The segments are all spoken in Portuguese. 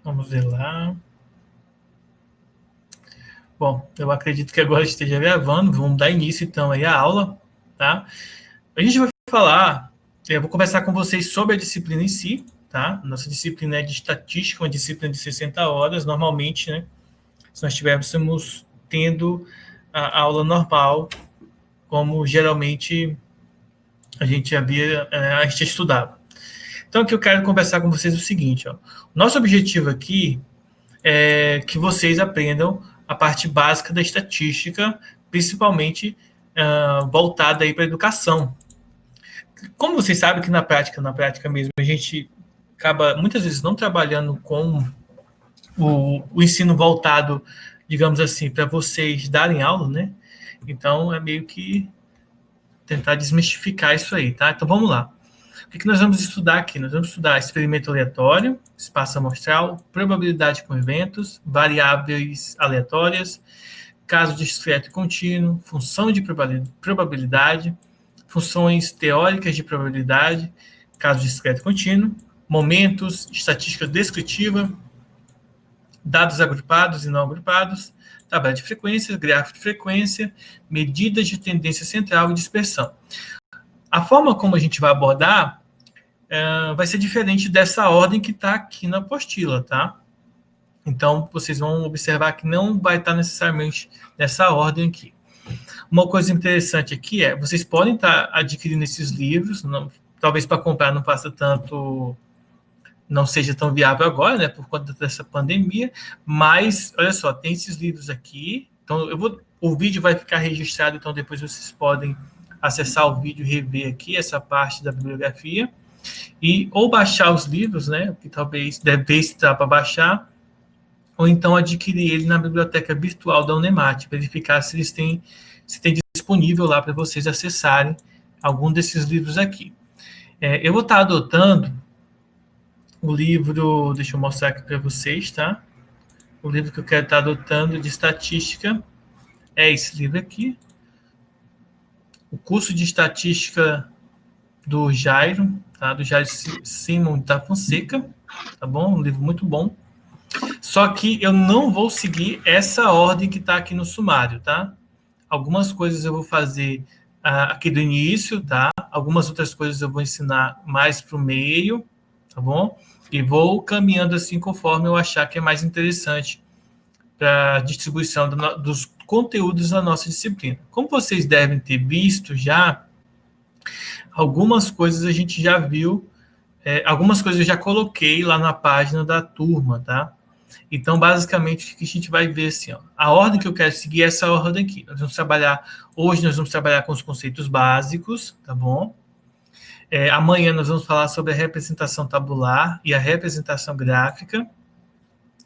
Vamos ver lá. Bom, eu acredito que agora esteja gravando. Vamos dar início, então, aí à aula, tá? A gente vai falar, eu vou conversar com vocês sobre a disciplina em si, tá? Nossa disciplina é de estatística, uma disciplina de 60 horas. Normalmente, né, se nós estivéssemos tendo a aula normal, como geralmente a gente estudava. Então, aqui eu quero conversar com vocês o seguinte, ó. Nosso objetivo aqui é que vocês aprendam a parte básica da estatística, principalmente voltada aí para a educação. Como vocês sabem que na prática mesmo, a gente acaba muitas vezes não trabalhando com o ensino voltado, digamos assim, para vocês darem aula, né? Então, é meio que tentar desmistificar isso aí, tá? Então, vamos lá. O que nós vamos estudar aqui? Nós vamos estudar experimento aleatório, espaço amostral, probabilidade com eventos, variáveis aleatórias, caso discreto e contínuo, função de probabilidade, funções teóricas de probabilidade, caso discreto e contínuo, momentos, estatística descritiva, dados agrupados e não agrupados, tabela de frequências, gráfico de frequência, medidas de tendência central e dispersão. A forma como a gente vai abordar vai ser diferente dessa ordem que está aqui na apostila, tá? Então, vocês vão observar que não vai estar necessariamente nessa ordem aqui. Uma coisa interessante aqui é, vocês podem estar adquirindo esses livros, talvez para comprar não faça tanto, não seja tão viável agora, né, por conta dessa pandemia, mas, olha só, tem esses livros aqui, então o vídeo vai ficar registrado, então depois vocês podem acessar o vídeo e rever aqui essa parte da bibliografia, e ou baixar os livros, né, que talvez deve estar para baixar, ou então adquirir ele na biblioteca virtual da Unemat, verificar se eles têm, se tem disponível lá para vocês acessarem algum desses livros aqui. Eu vou estar adotando o livro, deixa eu mostrar aqui para vocês, tá? O livro que eu quero estar adotando de estatística é esse livro aqui, o curso de estatística do Jairo, tá? Do Jairo Simon da Fonseca, tá bom? Um livro muito bom. Só que eu não vou seguir essa ordem que está aqui no sumário, tá? Algumas coisas eu vou fazer aqui do início, tá? Algumas outras coisas eu vou ensinar mais para o meio, tá bom? E vou caminhando assim conforme eu achar que é mais interessante para a distribuição dos conteúdos da nossa disciplina. Como vocês devem ter visto já, algumas coisas a gente já viu, algumas coisas eu já coloquei lá na página da turma, tá? Então, basicamente, o que a gente vai ver assim, ó, a ordem que eu quero seguir é essa ordem aqui. Hoje nós vamos trabalhar com os conceitos básicos, tá bom? Amanhã nós vamos falar sobre a representação tabular e a representação gráfica.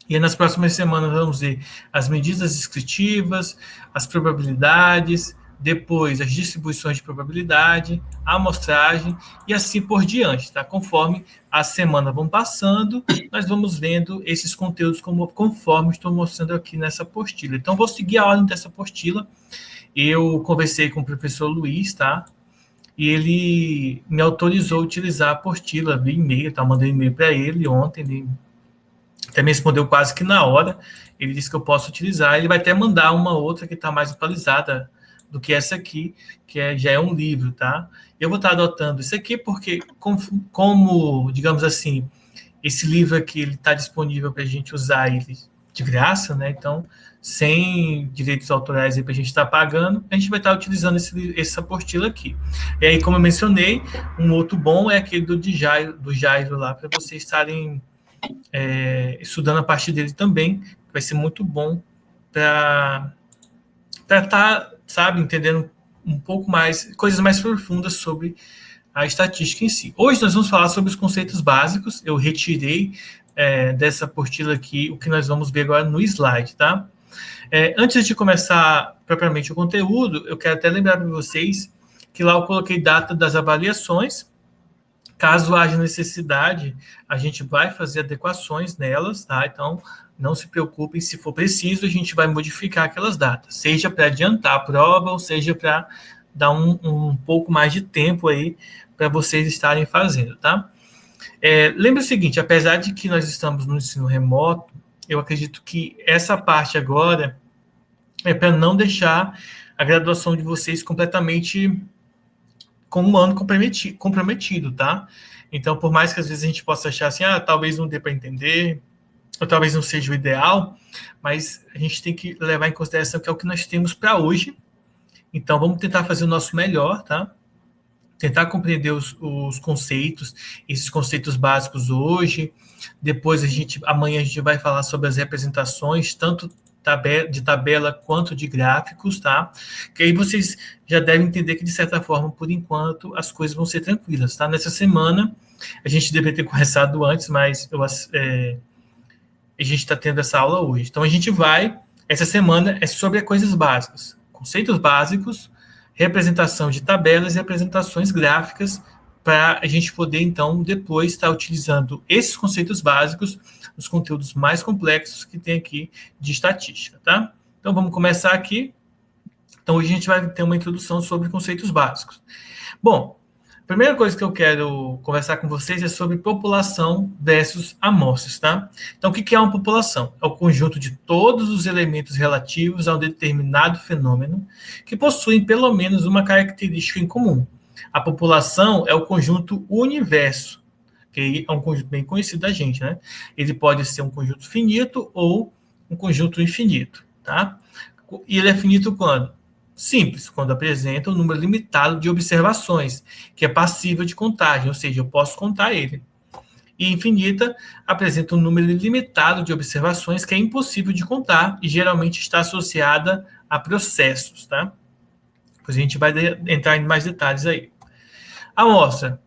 E nas próximas semanas vamos ver as medidas descritivas, as probabilidades, depois as distribuições de probabilidade, a amostragem e assim por diante, tá? Conforme a semana vão passando, nós vamos vendo esses conteúdos conforme estou mostrando aqui nessa apostila. Então, vou seguir a ordem dessa apostila. Eu conversei com o professor Luiz, tá? E ele me autorizou a utilizar a apostila via e-mail, tá? Mandei um e-mail para ele ontem, ele até me respondeu quase que na hora. Ele disse que eu posso utilizar. Ele vai até mandar uma outra que está mais atualizada do que essa aqui, que já é um livro, tá? Eu vou estar adotando isso aqui porque, como digamos assim, esse livro aqui ele está disponível para a gente usar ele de graça, né? Então, sem direitos autorais aí para a gente estar pagando, a gente vai estar utilizando essa apostila aqui. E aí, como eu mencionei, um outro bom é aquele do Jairo lá, para vocês estarem estudando a partir dele também, vai ser muito bom para estar, sabe, entendendo um pouco mais, coisas mais profundas sobre a estatística em si. Hoje nós vamos falar sobre os conceitos básicos, eu retirei dessa apostila aqui o que nós vamos ver agora no slide, tá? Antes de começar propriamente o conteúdo, eu quero até lembrar para vocês que lá eu coloquei data das avaliações. Caso haja necessidade, a gente vai fazer adequações nelas, tá? Então, não se preocupem, se for preciso, a gente vai modificar aquelas datas, seja para adiantar a prova, ou seja para dar um pouco mais de tempo aí para vocês estarem fazendo, tá? Lembra o seguinte, apesar de que nós estamos no ensino remoto, eu acredito que essa parte agora é para não deixar a graduação de vocês completamente com um ano comprometido, tá? Então, por mais que às vezes a gente possa achar assim, talvez não dê para entender, ou talvez não seja o ideal, mas a gente tem que levar em consideração que é o que nós temos para hoje. Então, vamos tentar fazer o nosso melhor, tá? Tentar compreender os conceitos, esses conceitos básicos hoje. Depois, amanhã a gente vai falar sobre as representações, tanto de tabela quanto de gráficos, tá? Que aí vocês já devem entender que, de certa forma, por enquanto, as coisas vão ser tranquilas, tá? Nessa semana, a gente deveria ter começado antes, mas a gente está tendo essa aula hoje. Então, essa semana é sobre coisas básicas, conceitos básicos, representação de tabelas e apresentações gráficas, para a gente poder, então, depois estar utilizando esses conceitos básicos nos conteúdos mais complexos que tem aqui de estatística, tá? Então, vamos começar aqui. Então, hoje a gente vai ter uma introdução sobre conceitos básicos. Bom, a primeira coisa que eu quero conversar com vocês é sobre população versus amostras, tá? Então, o que é uma população? É o conjunto de todos os elementos relativos a um determinado fenômeno que possuem pelo menos uma característica em comum. A população é o conjunto universo, que é um conjunto bem conhecido da gente, né? Ele pode ser um conjunto finito ou um conjunto infinito, tá? E ele é finito quando? Simples, quando apresenta um número limitado de observações, que é passível de contagem, ou seja, eu posso contar ele. E infinita apresenta um número limitado de observações que é impossível de contar e geralmente está associada a processos, tá? Depois a gente vai entrar em mais detalhes aí. Amostra.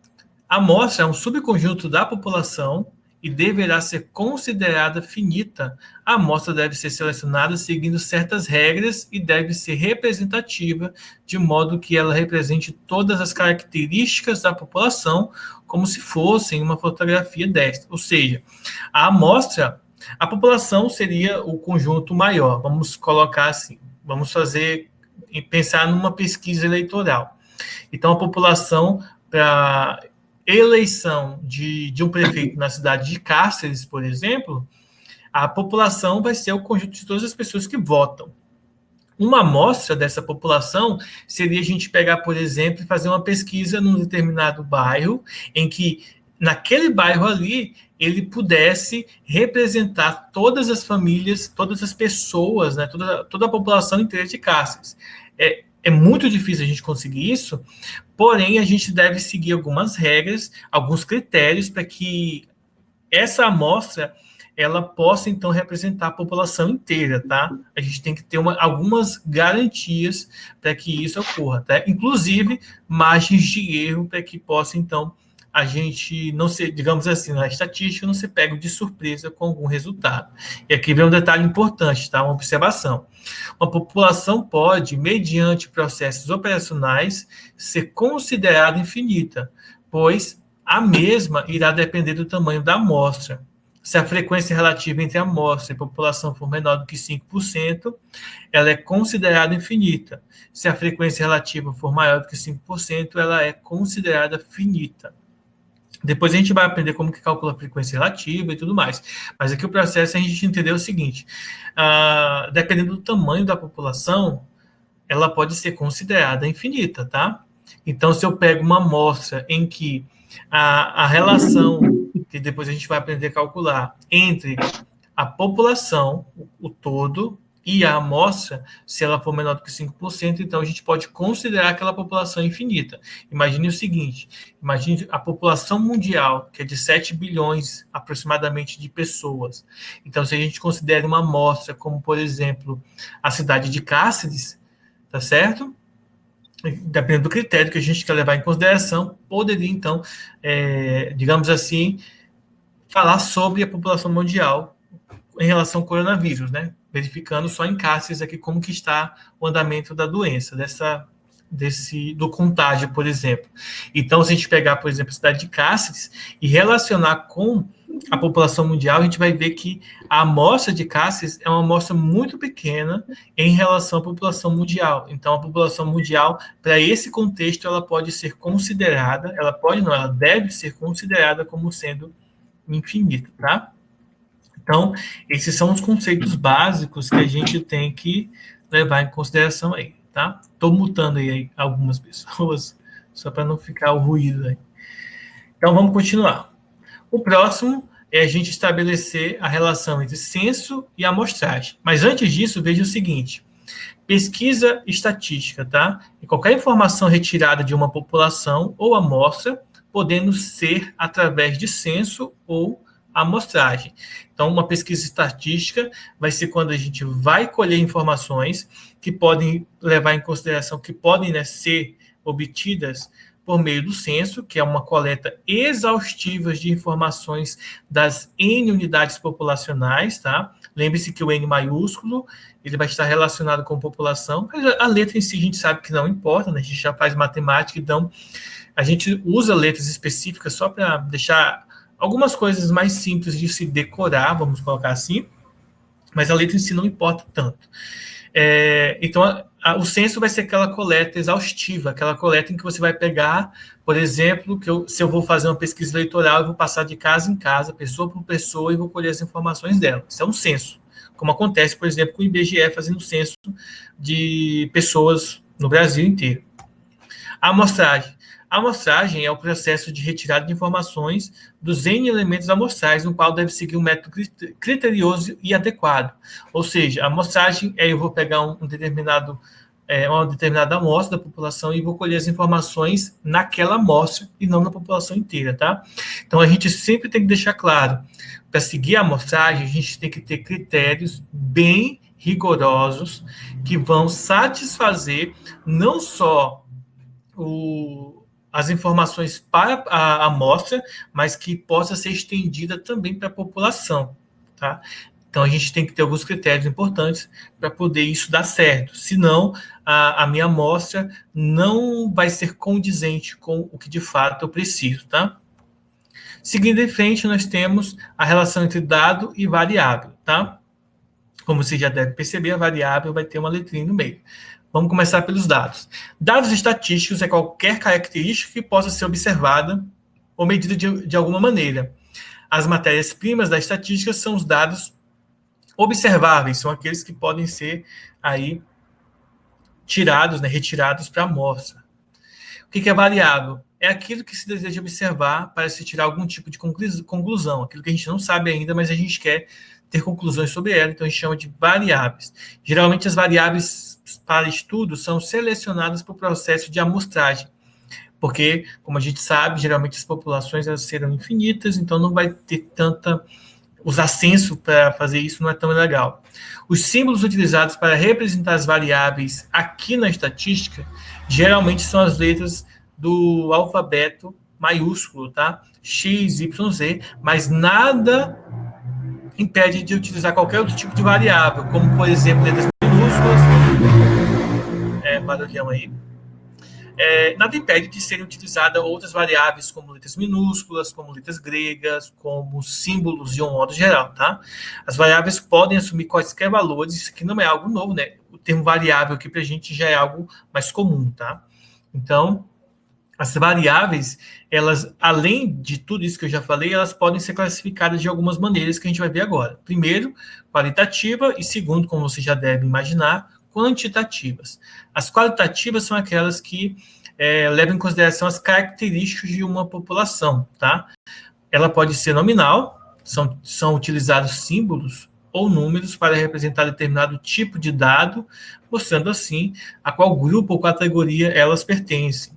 A amostra é um subconjunto da população e deverá ser considerada finita. A amostra deve ser selecionada seguindo certas regras e deve ser representativa, de modo que ela represente todas as características da população, como se fossem uma fotografia desta. Ou seja, a população seria o conjunto maior. Vamos colocar assim, vamos pensar numa pesquisa eleitoral. Então, a população para eleição de um prefeito na cidade de Cáceres, por exemplo, a população vai ser o conjunto de todas as pessoas que votam. Uma amostra dessa população seria a gente pegar, por exemplo, e fazer uma pesquisa num determinado bairro, em que, naquele bairro ali, ele pudesse representar todas as famílias, todas as pessoas, né, toda a população inteira de Cáceres. É muito difícil a gente conseguir isso, porém, a gente deve seguir algumas regras, alguns critérios para que essa amostra ela possa, então, representar a população inteira, tá? A gente tem que ter algumas garantias para que isso ocorra, tá? Inclusive, margens de erro para que possa, então, a gente não ser, digamos assim, na estatística, não ser pego de surpresa com algum resultado. E aqui vem um detalhe importante, tá? Uma observação. Uma população pode, mediante processos operacionais, ser considerada infinita, pois a mesma irá depender do tamanho da amostra. Se a frequência relativa entre a amostra e a população for menor do que 5%, ela é considerada infinita. Se a frequência relativa for maior do que 5%, ela é considerada finita. Depois a gente vai aprender como que calcula a frequência relativa e tudo mais. Mas aqui o processo é a gente entender o seguinte, dependendo do tamanho da população, ela pode ser considerada infinita, tá? Então, se eu pego uma amostra em que a relação, que depois a gente vai aprender a calcular, entre a população, o todo, e a amostra, se ela for menor do que 5%, então a gente pode considerar aquela população infinita. Imagine o seguinte, imagine a população mundial, que é de 7 bilhões aproximadamente de pessoas. Então, se a gente considera uma amostra como, por exemplo, a cidade de Cáceres, tá certo? Dependendo do critério que a gente quer levar em consideração, poderia, então, digamos assim, falar sobre a população mundial em relação ao coronavírus, né? Verificando só em Cáceres aqui como que está o andamento da doença, do contágio, por exemplo. Então, se a gente pegar, por exemplo, a cidade de Cáceres e relacionar com a população mundial, a gente vai ver que a amostra de Cassis é uma amostra muito pequena em relação à população mundial. Então, a população mundial, para esse contexto, ela pode ser considerada, ela pode não, ela deve ser considerada como sendo infinita, tá? Então, esses são os conceitos básicos que a gente tem que levar em consideração aí, tá? Estou mutando aí algumas pessoas, só para não ficar o ruído aí. Então, vamos continuar. O próximo é a gente estabelecer a relação entre censo e amostragem. Mas antes disso, veja o seguinte: pesquisa estatística, tá? E qualquer informação retirada de uma população ou amostra, podendo ser através de censo ou amostragem. Então, uma pesquisa estatística vai ser quando a gente vai colher informações que podem levar em consideração, que podem, né, ser obtidas por meio do censo, que é uma coleta exaustiva de informações das N unidades populacionais, tá? Lembre-se que o N maiúsculo, ele vai estar relacionado com população, mas a letra em si a gente sabe que não importa, né? A gente já faz matemática, então a gente usa letras específicas só para deixar algumas coisas mais simples de se decorar, vamos colocar assim, mas a letra em si não importa tanto. Então, o censo vai ser aquela coleta exaustiva, aquela coleta em que você vai pegar, por exemplo, se eu vou fazer uma pesquisa eleitoral, eu vou passar de casa em casa, pessoa por pessoa, e vou colher as informações dela. Isso é um censo, como acontece, por exemplo, com o IBGE fazendo censo de pessoas no Brasil inteiro. A amostragem. A amostragem é o processo de retirada de informações dos N elementos amostrais, no qual deve seguir um método criterioso e adequado. Ou seja, a amostragem eu vou pegar uma determinada amostra da população e vou colher as informações naquela amostra e não na população inteira, tá? Então, a gente sempre tem que deixar claro, para seguir a amostragem, a gente tem que ter critérios bem rigorosos que vão satisfazer não só as informações para a amostra, mas que possa ser estendida também para a população, tá? Então, a gente tem que ter alguns critérios importantes para poder isso dar certo. Senão, a minha amostra não vai ser condizente com o que de fato eu preciso, tá? Seguindo em frente, nós temos a relação entre dado e variável, tá? Como você já deve perceber, a variável vai ter uma letrinha no meio. Vamos começar pelos dados. Dados estatísticos é qualquer característica que possa ser observada ou medida de alguma maneira. As matérias-primas da estatística são os dados observáveis, são aqueles que podem ser aí tirados, né, retirados para a amostra. O que é variável? É aquilo que se deseja observar para se tirar algum tipo de conclusão, aquilo que a gente não sabe ainda, mas a gente quer ter conclusões sobre ela, então a gente chama de variáveis. Geralmente as variáveis para estudo são selecionadas por processo de amostragem, porque, como a gente sabe, geralmente as populações elas serão infinitas, então não vai ter tanta... Usar censo para fazer isso não é tão legal. Os símbolos utilizados para representar as variáveis aqui na estatística, geralmente são as letras do alfabeto maiúsculo, tá? X, Y, Z, mas nada impede de utilizar qualquer outro tipo de variável, como, por exemplo, letras minúsculas, barulhão aí, nada impede de serem utilizadas outras variáveis, como letras minúsculas, como letras gregas, como símbolos de um modo geral, tá? As variáveis podem assumir quaisquer valores, isso aqui não é algo novo, né? O termo variável aqui para a gente já é algo mais comum, tá? Então, as variáveis, elas, além de tudo isso que eu já falei, elas podem ser classificadas de algumas maneiras que a gente vai ver agora. Primeiro, qualitativa e segundo, como você já deve imaginar, quantitativas. As qualitativas são aquelas que levam em consideração as características de uma população, tá? Ela pode ser nominal, são utilizados símbolos ou números para representar determinado tipo de dado, mostrando assim a qual grupo ou categoria elas pertencem.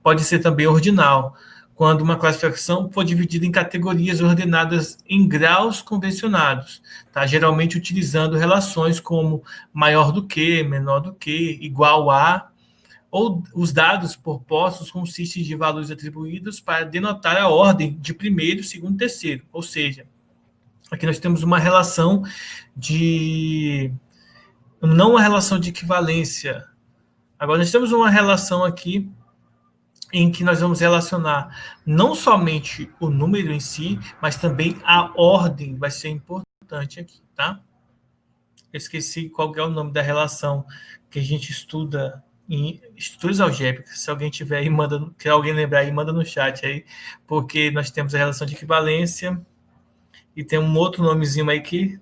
Pode ser também ordinal, quando uma classificação for dividida em categorias ordenadas em graus convencionados, tá? Geralmente utilizando relações como maior do que, menor do que, igual a, ou os dados propostos consistem de valores atribuídos para denotar a ordem de primeiro, segundo, terceiro. Ou seja, aqui nós temos uma relação não uma relação de equivalência. Agora nós temos uma relação aqui em que nós vamos relacionar não somente o número em si, mas também a ordem vai ser importante aqui, tá? Eu esqueci qual é o nome da relação que a gente estuda em estruturas algébricas. Se alguém tiver aí, manda, que alguém lembrar aí, manda no chat aí, porque nós temos a relação de equivalência e tem um outro nomezinho aí que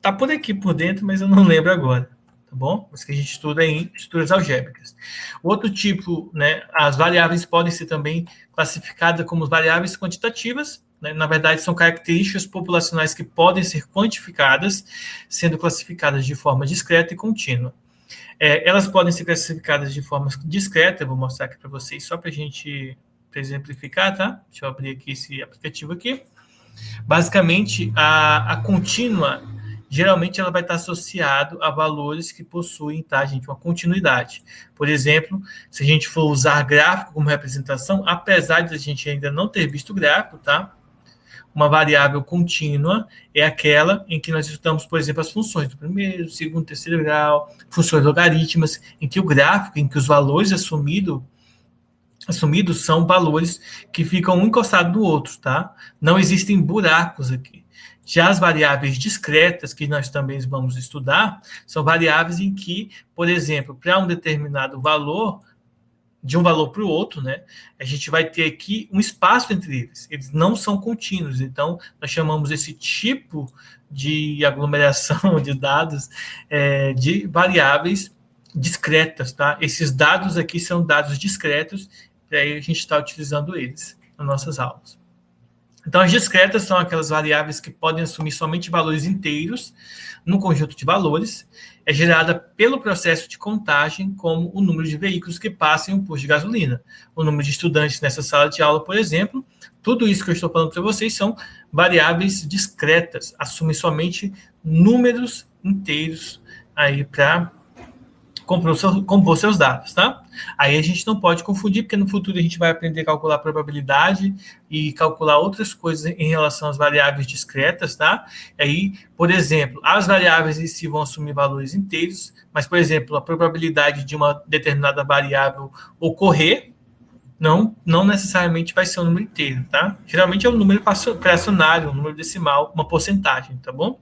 tá por aqui por dentro, mas eu não lembro agora, tá bom? Mas que a gente estuda em estruturas algébricas. Outro tipo, né, as variáveis podem ser também classificadas como variáveis quantitativas, né? Na verdade, são características populacionais que podem ser quantificadas, sendo classificadas de forma discreta e contínua. Elas podem ser classificadas de forma discreta, eu vou mostrar aqui para vocês, só para a gente exemplificar, tá? Deixa eu abrir aqui esse aplicativo aqui. Basicamente, a contínua, geralmente ela vai estar associada a valores que possuem, tá, gente, uma continuidade. Por exemplo, se a gente for usar gráfico como representação, apesar de a gente ainda não ter visto gráfico, tá? Uma variável contínua é aquela em que nós estudamos, por exemplo, as funções do primeiro, segundo, terceiro grau, funções logarítmicas, em que o gráfico, em que os valores assumidos são valores que ficam um encostado no outro, tá? Não existem buracos aqui. Já as variáveis discretas, que nós também vamos estudar, são variáveis em que, por exemplo, para um determinado valor, de um valor para o outro, né, a gente vai ter aqui um espaço entre eles. Eles não são contínuos. Então, nós chamamos esse tipo de aglomeração de dados de variáveis discretas, tá? Esses dados aqui são dados discretos, e aí a gente está utilizando eles nas nossas aulas. Então, as discretas são aquelas variáveis que podem assumir somente valores inteiros num conjunto de valores. É gerada pelo processo de contagem, como o número de veículos que passam em um posto de gasolina, o número de estudantes nessa sala de aula, por exemplo. Tudo isso que eu estou falando para vocês são variáveis discretas, assumem somente números inteiros aí para compor seus dados, tá? Aí a gente não pode confundir, porque no futuro a gente vai aprender a calcular a probabilidade e calcular outras coisas em relação às variáveis discretas, tá? Aí, por exemplo, as variáveis em si vão assumir valores inteiros, mas, por exemplo, a probabilidade de uma determinada variável ocorrer não necessariamente vai ser um número inteiro, tá? Geralmente é um número fracionário, um número decimal, uma porcentagem, tá bom?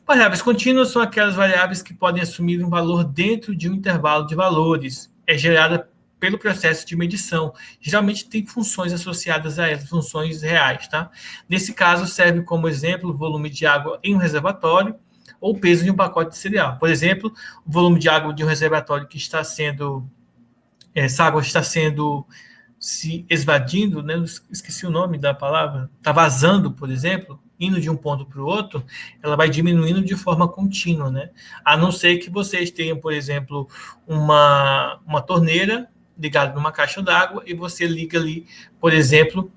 Variáveis contínuas são aquelas variáveis que podem assumir um valor dentro de um intervalo de valores. É gerada pelo processo de medição. Geralmente tem funções associadas a elas, funções reais, tá? Nesse caso, serve como exemplo o volume de água em um reservatório ou o peso de um pacote de cereal. Por exemplo, o volume de água de um reservatório que está sendo... essa água está sendo se esvadindo, né? Esqueci o nome da palavra, está vazando, por exemplo, indo de um ponto para o outro, ela vai diminuindo de forma contínua, né? A não ser que vocês tenham, por exemplo, uma torneira ligada numa caixa d'água e você liga ali, por exemplo,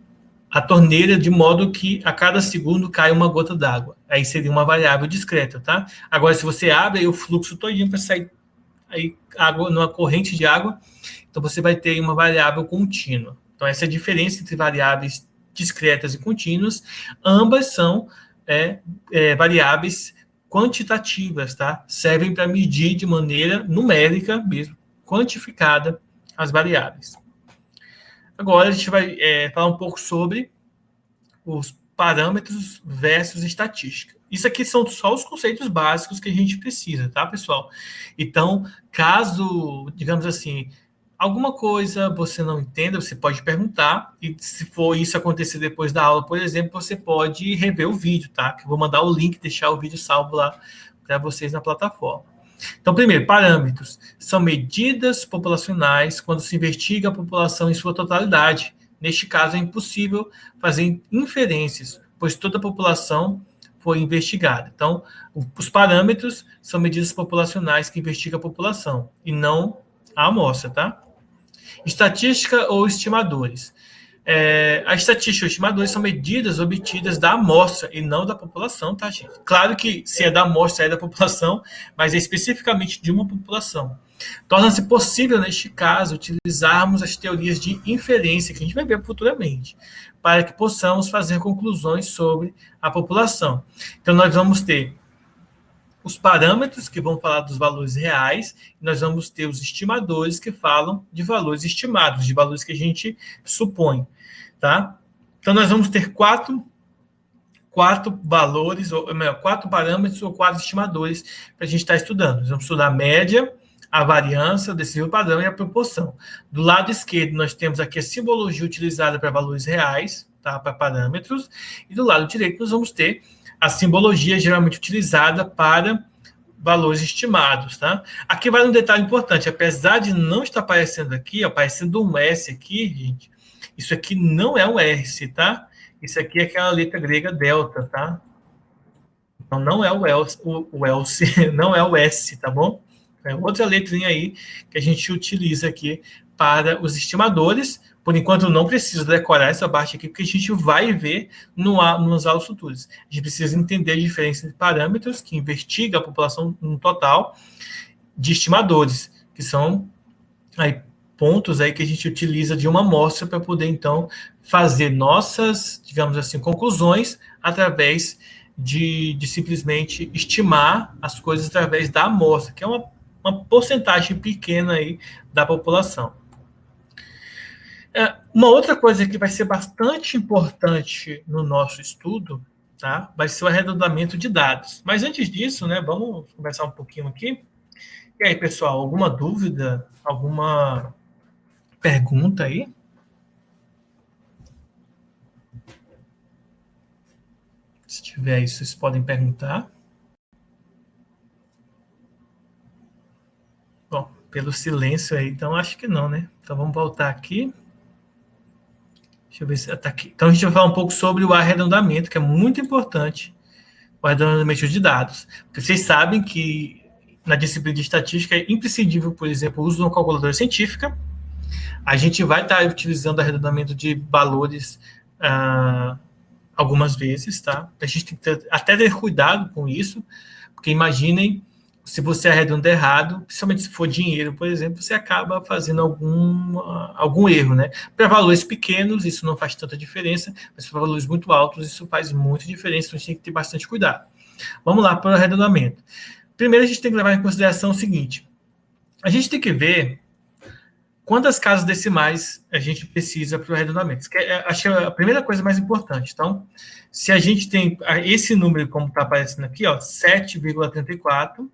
a torneira de modo que a cada segundo cai uma gota d'água. Aí seria uma variável discreta, tá? Agora, se você abre aí o fluxo todinho para sair aí água numa corrente de água, então você vai ter uma variável contínua. Então, essa é a diferença entre variáveis discretas e contínuas. Ambas são variáveis quantitativas, tá? Servem para medir de maneira numérica mesmo, quantificada, as variáveis. Agora a gente vai falar um pouco sobre os parâmetros versus estatística. Isso aqui são só os conceitos básicos que a gente precisa, tá, pessoal? Então, caso, digamos assim, alguma coisa você não entenda, você pode perguntar, e se for isso acontecer depois da aula, por exemplo, você pode rever o vídeo, tá? Que eu vou mandar o link, deixar o vídeo salvo lá para vocês na plataforma. Então, primeiro, parâmetros. São medidas populacionais quando se investiga a população em sua totalidade. Neste caso, é impossível fazer inferências, pois toda a população foi investigada. Então, os parâmetros são medidas populacionais que investigam a população, e não a amostra, tá? Estatística ou estimadores. A estatística ou estimadores são medidas obtidas da amostra e não da população, tá, gente? Claro que se é da amostra, é da população, mas é especificamente de uma população. Torna-se possível, neste caso, utilizarmos as teorias de inferência, que a gente vai ver futuramente, para que possamos fazer conclusões sobre a população. Então, nós vamos ter os parâmetros, que vão falar dos valores reais, e nós vamos ter os estimadores, que falam de valores estimados, de valores que a gente supõe, tá? Então, nós vamos ter quatro valores, ou melhor, 4 parâmetros ou 4 estimadores para a gente estar estudando. Nós vamos estudar a média, a variância, o desnível padrão e a proporção. Do lado esquerdo, nós temos aqui a simbologia utilizada para valores reais, tá? Para parâmetros, e do lado direito nós vamos ter a simbologia geralmente utilizada para valores estimados, tá? Aqui vai um detalhe importante, apesar de não estar aparecendo aqui, aparecendo um S aqui, gente, isso aqui não é um S, tá? Isso aqui é aquela letra grega delta, tá? Então não é o Else, não é o S, tá bom? É outra letrinha aí que a gente utiliza aqui para os estimadores. Por enquanto, não preciso decorar essa parte aqui, porque a gente vai ver nos aulas futuros. A gente precisa entender a diferença de parâmetros, que investiga a população no total, de estimadores, que são aí, pontos aí que a gente utiliza de uma amostra para poder, então, fazer nossas, digamos assim, conclusões através de simplesmente estimar as coisas através da amostra, que é uma porcentagem pequena aí da população. Uma outra coisa que vai ser bastante importante no nosso estudo, tá? Vai ser o arredondamento de dados. Mas antes disso, né, vamos conversar um pouquinho aqui. E aí, pessoal, alguma dúvida, alguma pergunta aí? Se tiver isso, vocês podem perguntar. Bom, pelo silêncio aí, então acho que não, né? Então vamos voltar aqui. Deixa eu ver se está aqui. Então a gente vai falar um pouco sobre o arredondamento, que é muito importante, o arredondamento de dados. Porque vocês sabem que na disciplina de estatística é imprescindível, por exemplo, o uso de uma calculadora científica. A gente vai estar utilizando arredondamento de valores algumas vezes, tá? A gente tem que até ter cuidado com isso, porque imaginem se você arredonda errado, principalmente se for dinheiro, por exemplo, você acaba fazendo algum erro, né? Para valores pequenos, isso não faz tanta diferença, mas para valores muito altos, isso faz muita diferença, então a gente tem que ter bastante cuidado. Vamos lá para o arredondamento. Primeiro, a gente tem que levar em consideração o seguinte: a gente tem que ver quantas casas decimais a gente precisa para o arredondamento. Acho que é a primeira coisa mais importante. Então, se a gente tem esse número, como está aparecendo aqui, ó, 7,34,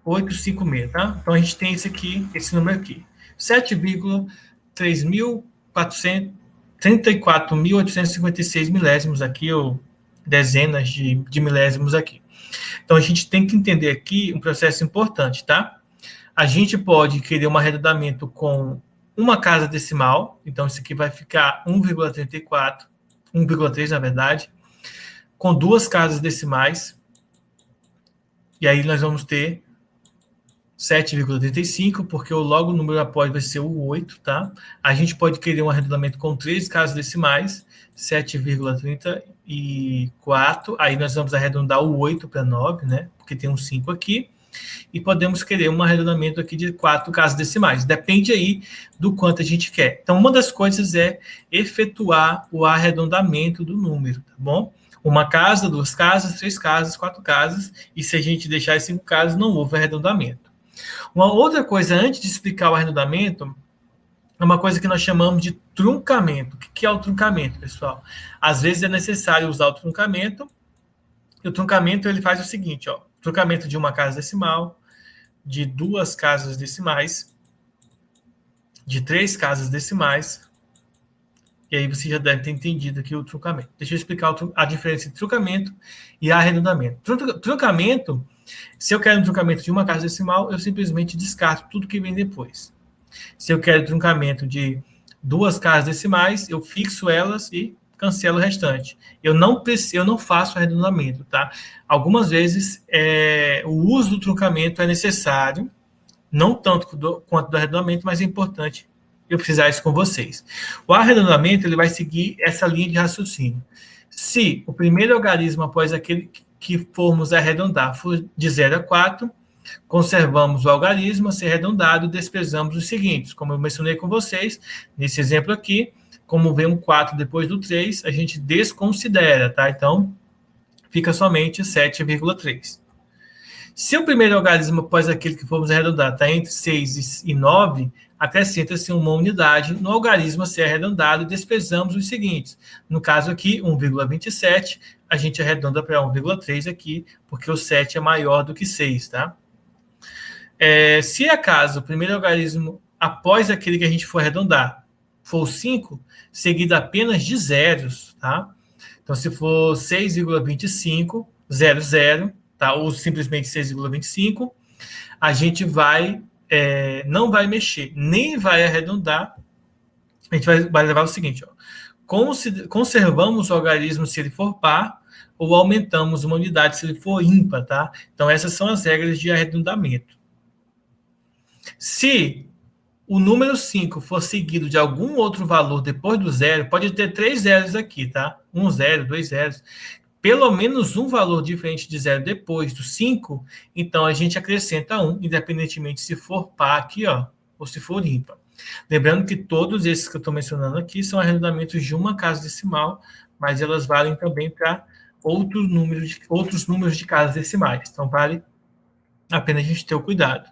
856, tá? Então, a gente tem esse número aqui. 7,34.856 milésimos aqui, ou dezenas de milésimos aqui. Então, a gente tem que entender aqui um processo importante, tá? A gente pode querer um arredondamento com uma casa decimal, então isso aqui vai ficar 1,34, 1,3 na verdade, com 2 casas decimais, e aí nós vamos ter 7,35, porque logo o número após vai ser o 8, tá? A gente pode querer um arredondamento com 3 casas decimais, 7,34, aí nós vamos arredondar o 8 para 9, né? Porque tem um 5 aqui, e podemos querer um arredondamento aqui de 4 casas decimais, depende aí do quanto a gente quer. Então, uma das coisas é efetuar o arredondamento do número, tá bom? Uma casa, 2 casas, 3 casas, 4 casas, e se a gente deixar as 5 casas, não houve arredondamento. Uma outra coisa, antes de explicar o arredondamento, é uma coisa que nós chamamos de truncamento. O que é o truncamento, pessoal? Às vezes é necessário usar o truncamento, e o truncamento ele faz o seguinte, ó, truncamento de uma casa decimal, de 2 casas decimais, de 3 casas decimais, e aí você já deve ter entendido aqui o truncamento. Deixa eu explicar a diferença entre truncamento e arredondamento. Truncamento, se eu quero um truncamento de uma casa decimal, eu simplesmente descarto tudo que vem depois. Se eu quero truncamento de 2 casas decimais, eu fixo elas e cancelo o restante. Eu não faço arredondamento, tá? Algumas vezes o uso do truncamento é necessário, não tanto quanto do arredondamento, mas é importante eu precisar isso com vocês. O arredondamento ele vai seguir essa linha de raciocínio. Se o primeiro algarismo após aquele que formos arredondar for de 0 a 4, conservamos o algarismo a ser arredondado e desprezamos os seguintes. Como eu mencionei com vocês, nesse exemplo aqui, como vem um 4 depois do 3, a gente desconsidera, tá? Então, fica somente 7,3. Se o primeiro logaritmo após aquele que formos arredondar está entre 6 e 9, acrescenta-se uma unidade no logaritmo a ser arredondado e desprezamos os seguintes. No caso aqui, 1,27, a gente arredonda para 1,3 aqui, porque o 7 é maior do que 6, tá? Se acaso o primeiro logaritmo após aquele que a gente for arredondar for 5, seguido apenas de zeros, tá? Então, se for 6,25, 00, tá? Ou simplesmente 6,25, a gente não vai mexer, nem vai arredondar. A gente vai levar o seguinte, ó. Conservamos o logaritmo se ele for par, ou aumentamos uma unidade se ele for ímpar, tá? Então, essas são as regras de arredondamento. Se o número 5 for seguido de algum outro valor depois do zero, pode ter 3 zeros aqui, tá? 1 zero, 2 zeros. Pelo menos um valor diferente de zero depois do 5, então a gente acrescenta 1, independentemente se for par aqui, ó, ou se for ímpar. Lembrando que todos esses que eu estou mencionando aqui são arredondamentos de uma casa decimal, mas elas valem também para outros números de casas decimais. Então, vale a pena a gente ter o cuidado.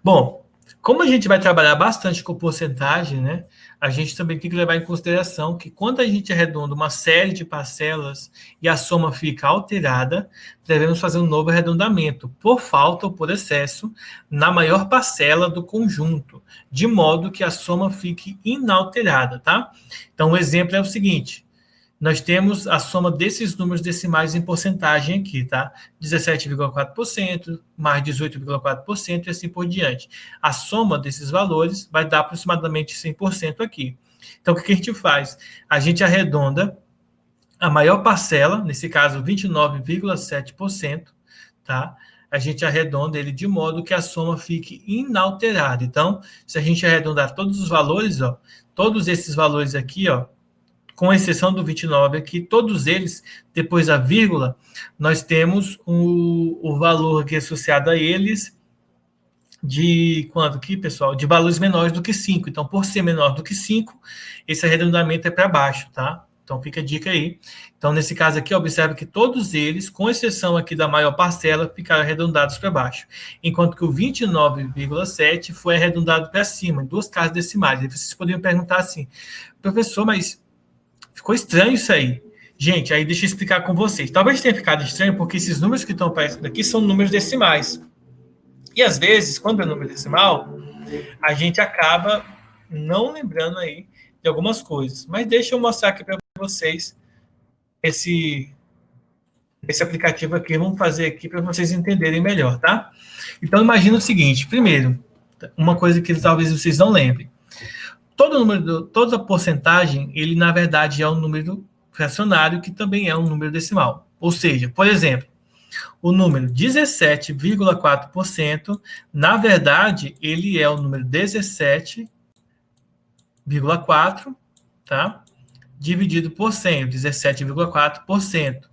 Bom, como a gente vai trabalhar bastante com porcentagem, né? A gente também tem que levar em consideração que quando a gente arredonda uma série de parcelas e a soma fica alterada, devemos fazer um novo arredondamento, por falta ou por excesso, na maior parcela do conjunto, de modo que a soma fique inalterada, tá? Então, o exemplo é o seguinte. Nós temos a soma desses números decimais em porcentagem aqui, tá? 17,4%, mais 18,4% e assim por diante. A soma desses valores vai dar aproximadamente 100% aqui. Então, o que a gente faz? A gente arredonda a maior parcela, nesse caso 29,7%, tá? A gente arredonda ele de modo que a soma fique inalterada. Então, se a gente arredondar todos os valores, ó, todos esses valores aqui, ó, com exceção do 29 aqui, todos eles, depois da vírgula, nós temos o valor aqui associado a eles de quanto aqui, pessoal? De valores menores do que 5. Então, por ser menor do que 5, esse arredondamento é para baixo, tá? Então, fica a dica aí. Então, nesse caso aqui, observe que todos eles, com exceção aqui da maior parcela, ficaram arredondados para baixo. Enquanto que o 29,7 foi arredondado para cima, em duas casas decimais. Aí vocês poderiam perguntar assim, professor, mas ficou estranho isso aí. Gente, aí deixa eu explicar com vocês. Talvez tenha ficado estranho porque esses números que estão aparecendo aqui são números decimais. E às vezes, quando é número decimal, a gente acaba não lembrando aí de algumas coisas. Mas deixa eu mostrar aqui para vocês esse aplicativo aqui. Vamos fazer aqui para vocês entenderem melhor, tá? Então, imagina o seguinte. Primeiro, uma coisa que talvez vocês não lembrem. Toda porcentagem, ele na verdade é um número fracionário que também é um número decimal. Ou seja, por exemplo, o número 17,4%, na verdade, ele é o número 17,4, tá? Dividido por 100, 17,4%.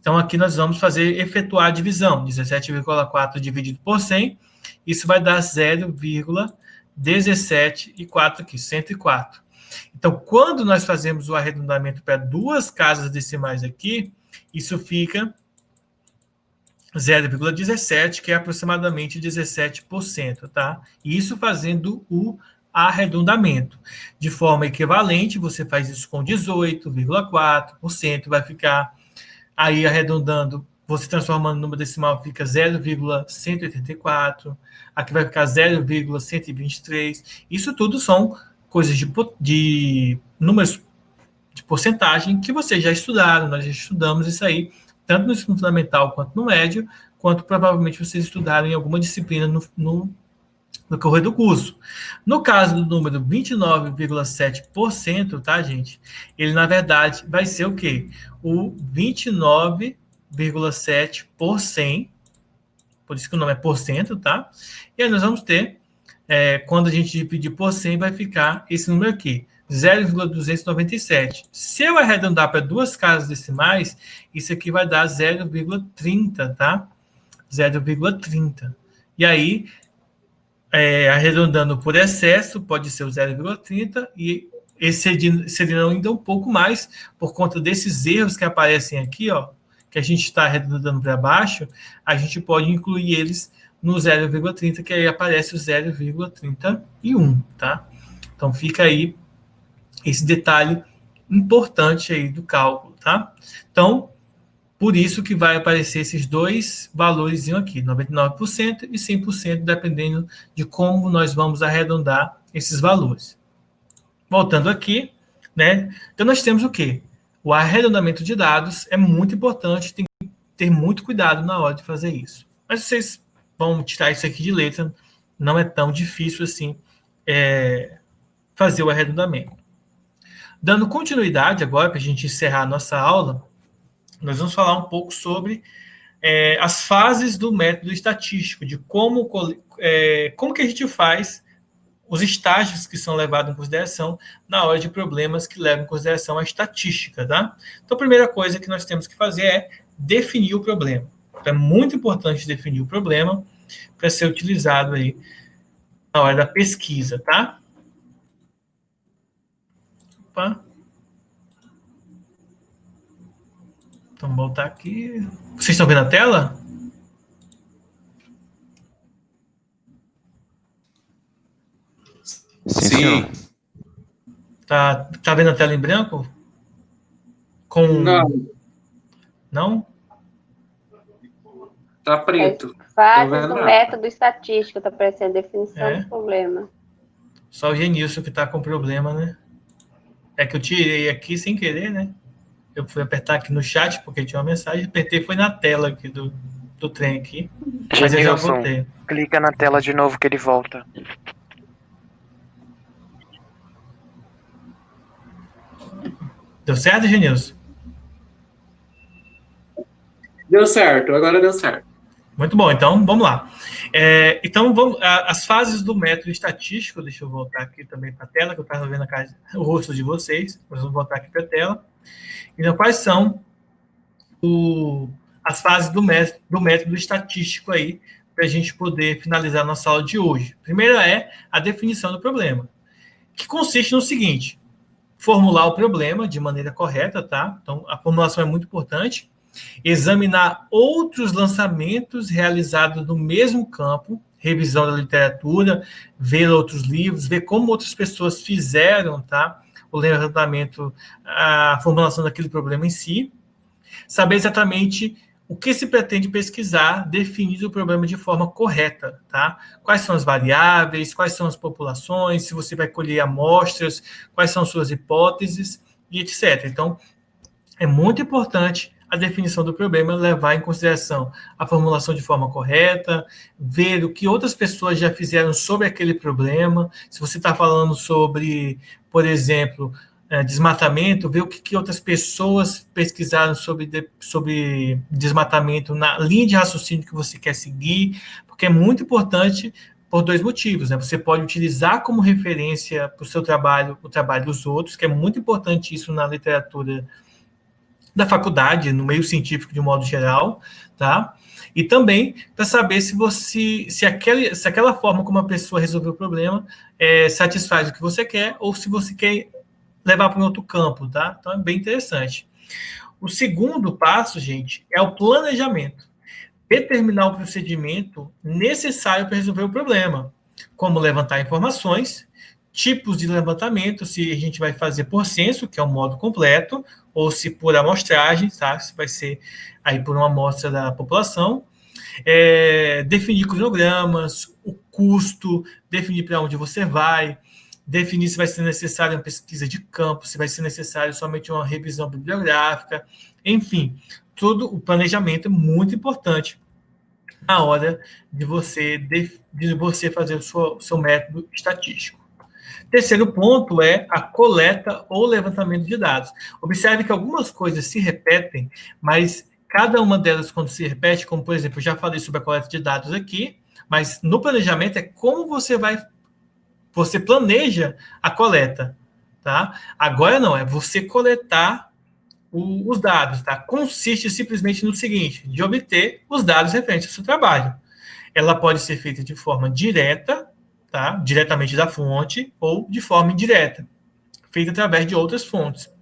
Então, aqui nós vamos efetuar a divisão. 17,4 dividido por 100, isso vai dar 0,17,4 aqui, 104. Então, quando nós fazemos o arredondamento para duas casas decimais aqui, isso fica 0,17, que é aproximadamente 17%, tá? Isso fazendo o arredondamento. De forma equivalente, você faz isso com 18,4%, vai ficar aí arredondando, você transformando no número decimal, fica 0,184, aqui vai ficar 0,123. Isso tudo são coisas de números de porcentagem que vocês já estudaram, nós já estudamos isso aí, tanto no ensino fundamental quanto no médio, quanto provavelmente vocês estudaram em alguma disciplina no correr do curso. No caso do número 29,7%, tá, gente? Ele, na verdade, vai ser o quê? O 29,7 por 100, por isso que o nome é porcento, tá? E aí nós vamos ter, quando a gente dividir por 100, vai ficar esse número aqui, 0,297. Se eu arredondar para duas casas decimais, isso aqui vai dar 0,30, tá? 0,30. E aí, arredondando por excesso, pode ser o 0,30 e excedendo ainda um pouco mais por conta desses erros que aparecem aqui, ó, que a gente está arredondando para baixo, a gente pode incluir eles no 0,30, que aí aparece o 0,31, tá? Então fica aí esse detalhe importante aí do cálculo, tá? Então, por isso que vai aparecer esses dois valores aqui, 99% e 100%, dependendo de como nós vamos arredondar esses valores. Voltando aqui, né? Então nós temos o quê? O arredondamento de dados é muito importante, tem que ter muito cuidado na hora de fazer isso. Mas vocês vão tirar isso aqui de letra, não é tão difícil assim fazer o arredondamento. Dando continuidade agora, para a gente encerrar a nossa aula, nós vamos falar um pouco sobre as fases do método estatístico, de como que a gente faz os estágios que são levados em consideração na hora de problemas que levam em consideração a estatística, tá? Então, a primeira coisa que nós temos que fazer é definir o problema. Então, é muito importante definir o problema para ser utilizado aí na hora da pesquisa, tá? Opa. Então, vamos voltar aqui. Vocês estão vendo a tela? Sim. Tá vendo a tela em branco? Não? Tá preto. Fases do método estatístico, tá aparecendo a definição do problema. Só o Genilson que tá com problema, né? É que eu tirei aqui sem querer, né? Eu fui apertar aqui no chat, porque tinha uma mensagem, apertei, foi na tela aqui do trem aqui. Mas eu já voltei. Clica na tela de novo que ele volta. Deu certo, Genilson? Deu certo, agora deu certo. Muito bom, então vamos lá. Então, as fases do método estatístico, deixa eu voltar aqui também para a tela, que eu estava vendo o rosto de vocês, nós vamos voltar aqui para a tela. Então, quais são as fases do método estatístico aí, para a gente poder finalizar a nossa aula de hoje? Primeira é a definição do problema, que consiste no seguinte: formular o problema de maneira correta, tá? Então, a formulação é muito importante. Examinar outros lançamentos realizados no mesmo campo, revisão da literatura, ver outros livros, ver como outras pessoas fizeram, tá? O levantamento, a formulação daquele problema em si. Saber exatamente o que se pretende pesquisar, definir o problema de forma correta, tá? Quais são as variáveis, quais são as populações, se você vai colher amostras, quais são suas hipóteses, e etc. Então, é muito importante a definição do problema, levar em consideração a formulação de forma correta, ver o que outras pessoas já fizeram sobre aquele problema. Se você está falando sobre, por exemplo, desmatamento, ver o que outras pessoas pesquisaram sobre desmatamento na linha de raciocínio que você quer seguir, porque é muito importante por dois motivos, né? Você pode utilizar como referência para o seu trabalho, o trabalho dos outros, que é muito importante isso na literatura da faculdade, no meio científico de um modo geral, tá? E também para saber se aquela forma como a pessoa resolveu o problema satisfaz o que você quer ou se você quer levar para um outro campo, tá? Então é bem interessante. O segundo passo, gente, é o planejamento. Determinar o procedimento necessário para resolver o problema, como levantar informações, tipos de levantamento, se a gente vai fazer por censo, que é o modo completo, ou se por amostragem, tá? Se vai ser aí por uma amostra da população. Definir cronogramas, o custo, definir para onde você vai, definir se vai ser necessário uma pesquisa de campo, se vai ser necessário somente uma revisão bibliográfica, enfim, todo o planejamento é muito importante na hora de você fazer o seu método estatístico. Terceiro ponto é a coleta ou levantamento de dados. Observe que algumas coisas se repetem, mas cada uma delas, quando se repete, como por exemplo, eu já falei sobre a coleta de dados aqui, mas no planejamento é como você planeja a coleta, tá? Agora não, é você coletar os dados, tá? Consiste simplesmente no seguinte, de obter os dados referentes ao seu trabalho. Ela pode ser feita de forma direta, tá? Diretamente da fonte, ou de forma indireta, feita através de outras fontes.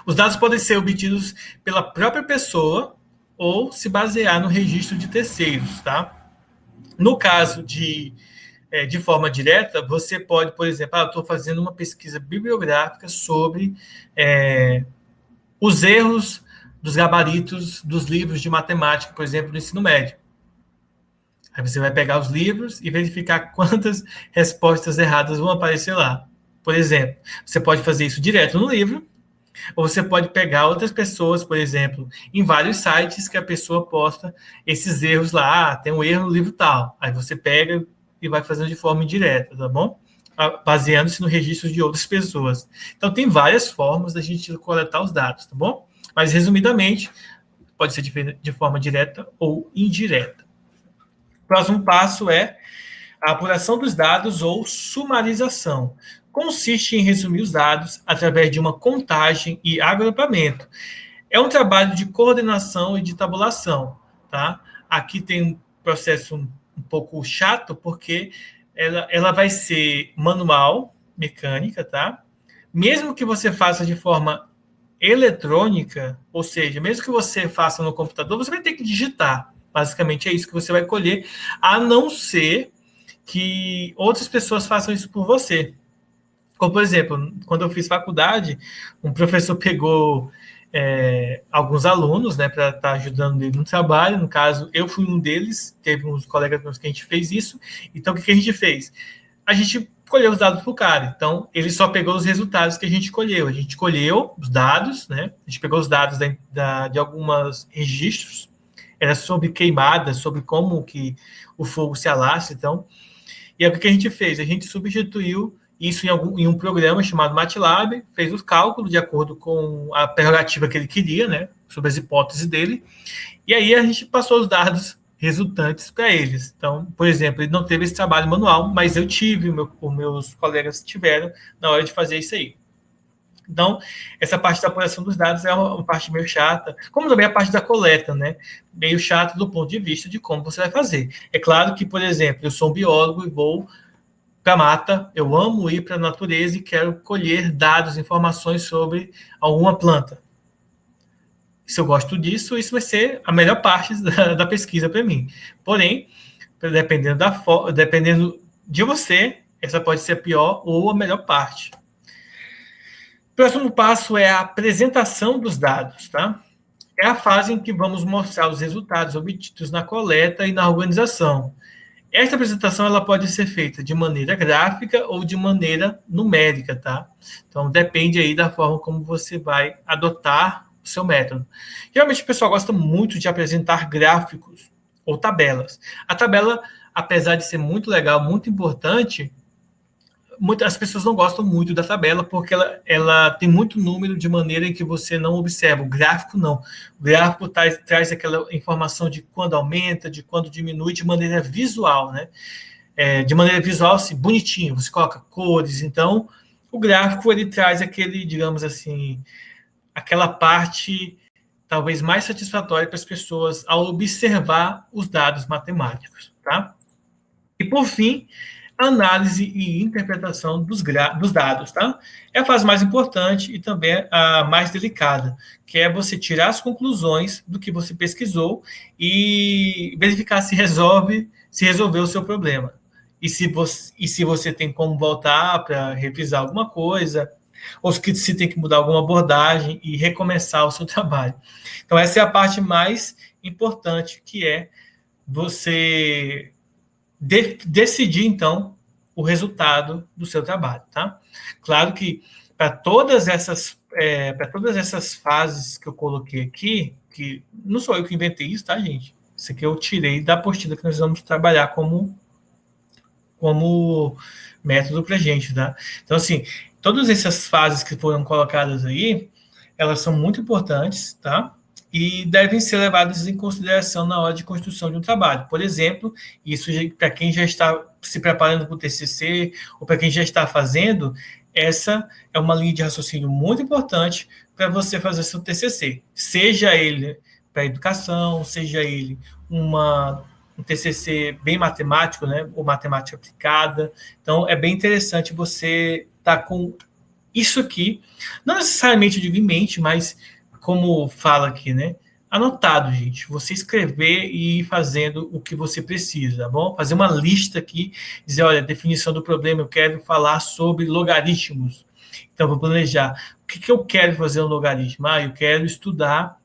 Os dados podem ser obtidos pela própria pessoa ou se basear no registro de terceiros, tá? No caso de forma direta, você pode, por exemplo, estou fazendo uma pesquisa bibliográfica sobre os erros dos gabaritos dos livros de matemática, por exemplo, do ensino médio. Aí você vai pegar os livros e verificar quantas respostas erradas vão aparecer lá. Por exemplo, você pode fazer isso direto no livro, ou você pode pegar outras pessoas, por exemplo, em vários sites que a pessoa posta esses erros lá. Tem um erro no livro tal. Aí você pega e vai fazendo de forma indireta, tá bom? Baseando-se no registro de outras pessoas. Então, tem várias formas da gente coletar os dados, tá bom? Mas, resumidamente, pode ser de forma direta ou indireta. O próximo passo é a apuração dos dados ou sumarização. Consiste em resumir os dados através de uma contagem e agrupamento. É um trabalho de coordenação e de tabulação, tá? Aqui tem um processo um pouco chato, porque ela vai ser manual, mecânica, tá? Mesmo que você faça de forma eletrônica, ou seja, mesmo que você faça no computador, você vai ter que digitar. Basicamente é isso que você vai colher, a não ser que outras pessoas façam isso por você. Como, por exemplo, quando eu fiz faculdade, um professor pegou alguns alunos, né, para estar ajudando ele no trabalho. No caso, eu fui um deles, teve uns colegas meus que a gente fez isso. Então, o que a gente fez? A gente colheu os dados para o cara. Então, ele só pegou os resultados que a gente colheu. A gente colheu os dados, né? A gente pegou os dados de alguns registros. Era sobre queimadas, sobre como que o fogo se alastra. Então, e aí, o que a gente fez? A gente substituiu isso em um programa chamado MATLAB, fez os cálculos de acordo com a prerrogativa que ele queria, né, sobre as hipóteses dele, e aí a gente passou os dados resultantes para eles. Então, por exemplo, ele não teve esse trabalho manual, mas eu tive, os meus colegas tiveram na hora de fazer isso aí. Então, essa parte da apuração dos dados é uma parte meio chata, como também a parte da coleta, né? Meio chata do ponto de vista de como você vai fazer. É claro que, por exemplo, eu sou um biólogo e vou para a mata, eu amo ir para a natureza e quero colher dados, informações sobre alguma planta. Se eu gosto disso, isso vai ser a melhor parte da pesquisa para mim. Porém, dependendo de você, essa pode ser a pior ou a melhor parte. O próximo passo é a apresentação dos dados, tá? É a fase em que vamos mostrar os resultados obtidos na coleta e na organização. Esta apresentação ela pode ser feita de maneira gráfica ou de maneira numérica, tá? Então, depende aí da forma como você vai adotar o seu método. Geralmente, o pessoal gosta muito de apresentar gráficos ou tabelas. A tabela, apesar de ser muito legal, muito importante, as pessoas não gostam muito da tabela porque ela tem muito número de maneira em que você não observa. O gráfico não. O gráfico traz aquela informação de quando aumenta, de quando diminui, de maneira visual, né? De maneira visual, assim, bonitinho. Você coloca cores. Então, o gráfico ele traz aquele, digamos assim, aquela parte talvez mais satisfatória para as pessoas ao observar os dados matemáticos, tá? E por fim, análise e interpretação dos dados, tá? É a fase mais importante e também a mais delicada, que é você tirar as conclusões do que você pesquisou e verificar se resolveu o seu problema. E se você tem como voltar para revisar alguma coisa, ou se tem que mudar alguma abordagem e recomeçar o seu trabalho. Então, essa é a parte mais importante, que é você decidir, então, o resultado do seu trabalho, tá? Claro que para todas essas fases que eu coloquei aqui, que não sou eu que inventei isso, tá, gente? Isso aqui eu tirei da apostila que nós vamos trabalhar como método para a gente, tá? Então, assim, todas essas fases que foram colocadas aí, elas são muito importantes, tá? E devem ser levadas em consideração na hora de construção de um trabalho. Por exemplo, isso para quem já está se preparando para o TCC ou para quem já está fazendo, essa é uma linha de raciocínio muito importante para você fazer seu TCC. Seja ele para educação, seja ele um TCC bem matemático, né, ou matemática aplicada. Então, é bem interessante você estar com isso aqui, não necessariamente eu digo em mente, mas como fala aqui, né? Anotado, gente. Você escrever e ir fazendo o que você precisa, tá bom? Fazer uma lista aqui, dizer, olha, definição do problema, eu quero falar sobre logaritmos. Então, vou planejar. O que eu quero fazer no logaritmo? Eu quero estudar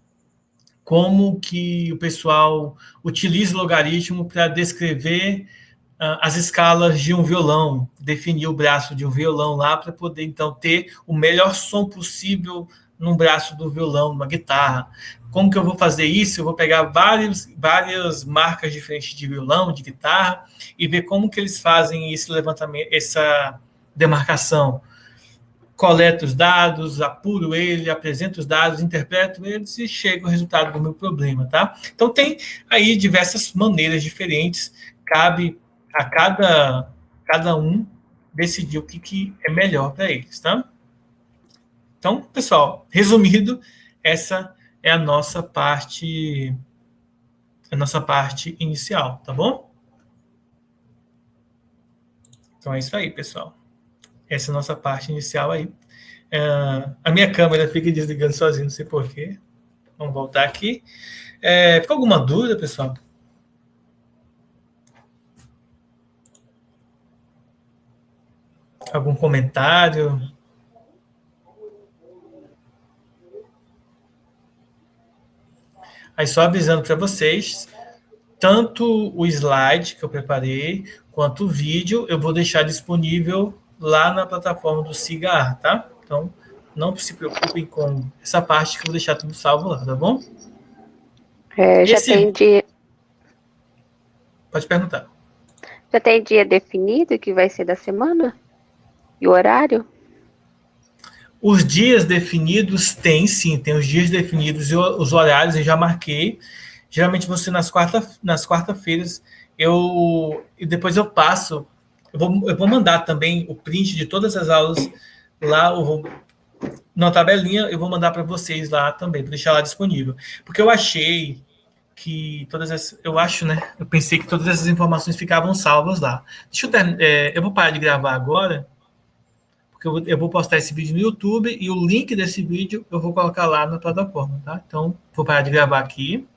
como que o pessoal utiliza o logaritmo para descrever as escalas de um violão, definir o braço de um violão lá para poder, então, ter o melhor som possível num braço do violão, numa guitarra. Como que eu vou fazer isso? Eu vou pegar várias marcas diferentes de violão, de guitarra, e ver como que eles fazem esse levantamento, essa demarcação. Coleto os dados, apuro ele, apresento os dados, interpreto eles e chego ao resultado do meu problema, tá? Então, tem aí diversas maneiras diferentes, cabe a cada um decidir o que é melhor para eles, tá? Então, pessoal, resumido, essa é a nossa parte inicial, tá bom? Então, é isso aí, pessoal. Essa é a nossa parte inicial aí. A minha câmera fica desligando sozinha, não sei porquê. Vamos voltar aqui. Ficou alguma dúvida, pessoal? Algum comentário? Aí só avisando para vocês, tanto o slide que eu preparei, quanto o vídeo, eu vou deixar disponível lá na plataforma do Cigar, tá? Então, não se preocupem com essa parte que eu vou deixar tudo salvo lá, tá bom? Já tem dia... Pode perguntar. Já tem dia definido que vai ser da semana? E o horário? Os dias definidos tem, sim, tem os dias definidos e os horários eu já marquei. Geralmente você nas quarta-feiras e depois eu passo. Eu vou mandar também o print de todas as aulas lá, na tabelinha, eu vou mandar para vocês lá também, para deixar lá disponível. Porque eu achei que eu pensei que todas essas informações ficavam salvas lá. Eu vou parar de gravar agora, porque eu vou postar esse vídeo no YouTube e o link desse vídeo eu vou colocar lá na plataforma, tá? Então, vou parar de gravar aqui.